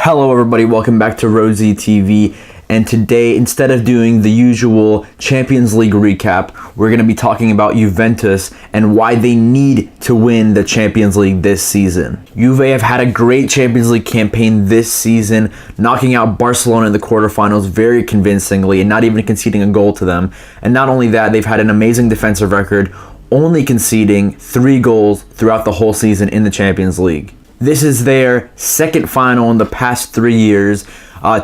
Hello everybody, welcome back to Rosie TV, and today instead of doing the usual Champions League recap, we're going to be talking about Juventus and why they need to win the Champions League this season. Juve have had a great Champions League campaign this season, knocking out Barcelona in the quarterfinals very convincingly and not even conceding a goal to them. And not only that, they've had an amazing defensive record, only conceding 3 goals throughout the whole season in the Champions League. This is their second final in the past 3 years.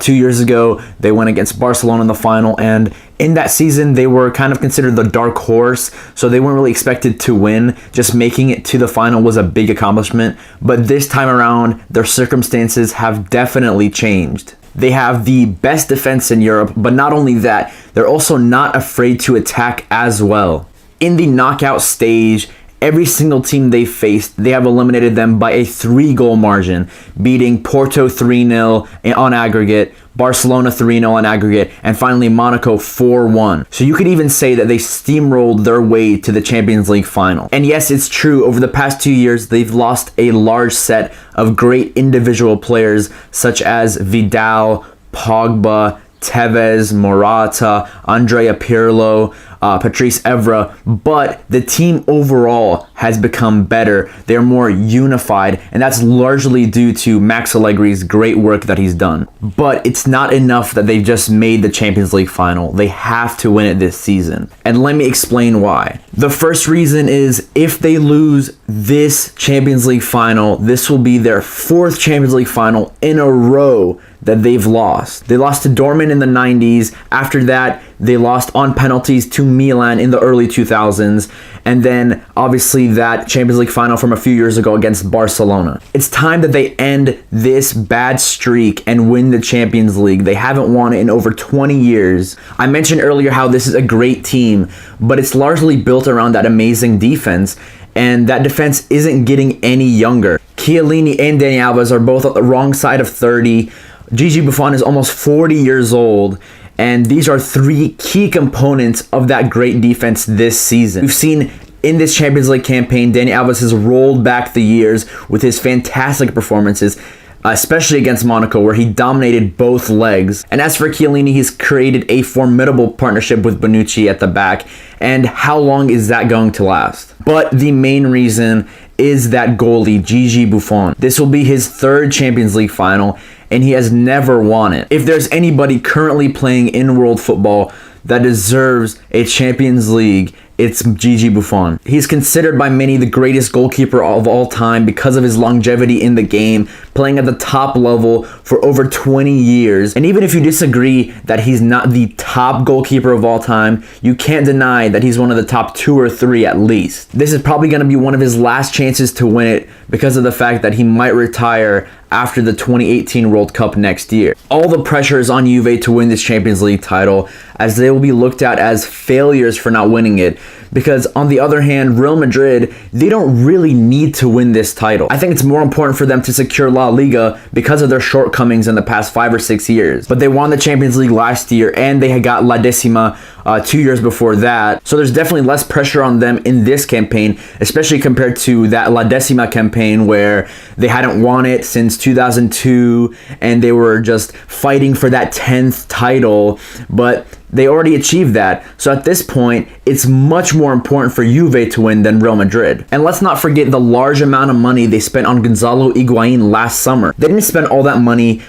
2 years ago, they went against Barcelona in the final, and in that season, they were kind of considered the dark horse, so they weren't really expected to win. Just making it to the final was a big accomplishment, but this time around, their circumstances have definitely changed. They have the best defense in Europe, but not only that, they're also not afraid to attack as well. In the knockout stage, every single team they faced, they have eliminated them by a 3-goal margin, beating Porto 3-0 on aggregate, Barcelona 3-0 on aggregate, and finally Monaco 4-1. So you could even say that they steamrolled their way to the Champions League final. And yes, it's true, over the past 2 years, they've lost a large set of great individual players such as Vidal, Pogba, Tevez, Morata, Andrea Pirlo, Patrice Evra, but the team overall has become better. They're more unified, and that's largely due to Max Allegri's great work that he's done. But it's not enough that they've just made the Champions League final. They have to win it this season. And let me explain why. The first reason is if they lose this Champions League final, this will be their 4th Champions League final in a row that they've lost. They lost to Dortmund in the 90s. After that, they lost on penalties to Milan in the early 2000s. And then, obviously, that Champions League final from a few years ago against Barcelona. It's time that they end this bad streak and win the Champions League. They haven't won it in over 20 years. I mentioned earlier how this is a great team, but it's largely built around that amazing defense. And that defense isn't getting any younger. Chiellini and Dani Alves are both on the wrong side of 30. Gigi Buffon is almost 40 years old, and these are 3 key components of that great defense this season. We've seen in this Champions League campaign, Dani Alves has rolled back the years with his fantastic performances, especially against Monaco, where he dominated both legs. And as for Chiellini, he's created a formidable partnership with Bonucci at the back, and how long is that going to last? But the main reason is that goalie, Gigi Buffon. This will be his 3rd Champions League final, and he has never won it. If there's anybody currently playing in world football that deserves a Champions League, it's Gigi Buffon. He's considered by many the greatest goalkeeper of all time because of his longevity in the game, playing at the top level for over 20 years. And even if you disagree that he's not the top goalkeeper of all time, you can't deny that he's one of the top 2 or 3 at least. This is probably going to be one of his last chances to win it because of the fact that he might retire after the 2018 World Cup next year. All the pressure is on Juve to win this Champions League title, as they will be looked at as failures for not winning it. Because on the other hand, Real Madrid, they don't really need to win this title. I think it's more important for them to secure La Liga because of their shortcomings in the past 5 or 6 years. But they won the Champions League last year, and they had got La Decima 2 years before that. So there's definitely less pressure on them in this campaign, especially compared to that La Decima campaign where they hadn't won it since 2002, and they were just fighting for that 10th title. But they already achieved that. So at this point, it's much more important for Juve to win than Real Madrid. And let's not forget the large amount of money they spent on Gonzalo Higuain last summer. They didn't spend all that money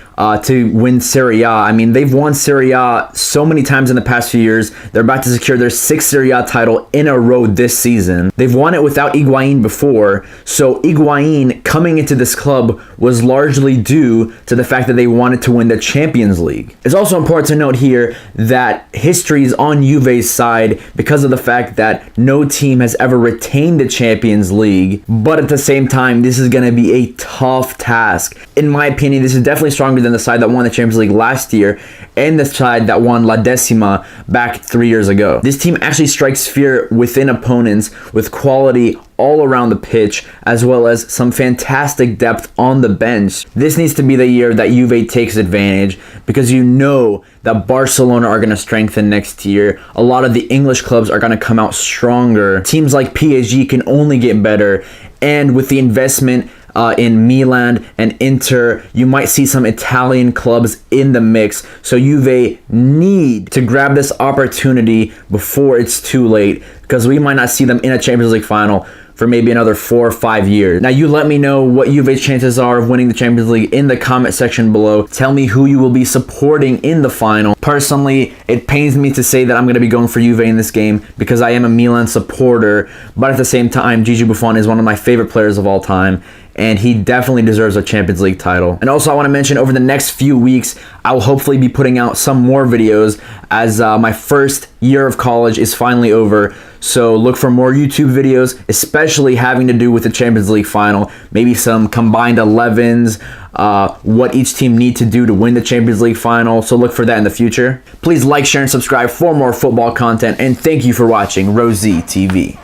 to win Serie A. I mean, they've won Serie A so many times in the past few years. They're about to secure their 6th Serie A title in a row this season. They've won it without Higuain before, so Higuain coming into this club was largely due to the fact that they wanted to win the Champions League. It's also important to note here that history is on Juve's side because of the fact that no team has ever retained the Champions League, but at the same time, this is going to be a tough task. In my opinion, this is definitely stronger than the side that won the Champions League last year and the side that won La Decima back 3 years ago. This team actually strikes fear within opponents with quality all around the pitch, as well as some fantastic depth on the bench. This needs to be the year that Juve takes advantage, because you know that Barcelona are going to strengthen next year. A lot of the English clubs are going to come out stronger. Teams like PSG can only get better, and with the investment in Milan and Inter. You might see some Italian clubs in the mix. So Juve need to grab this opportunity before it's too late, because we might not see them in a Champions League final for maybe another 4 or 5 years. Now, you let me know what Juve's chances are of winning the Champions League in the comment section below. Tell me who you will be supporting in the final. Personally, it pains me to say that I'm going to be going for Juve in this game because I am a Milan supporter, but at the same time, Gigi Buffon is one of my favorite players of all time, and he definitely deserves a Champions League title. And also, I want to mention, over the next few weeks, I will hopefully be putting out some more videos as my first year of college is finally over. So look for more YouTube videos, especially having to do with the Champions League final. Maybe some combined 11s, what each team need to do to win the Champions League final. So look for that in the future. Please like, share, and subscribe for more football content. And thank you for watching Rosie TV.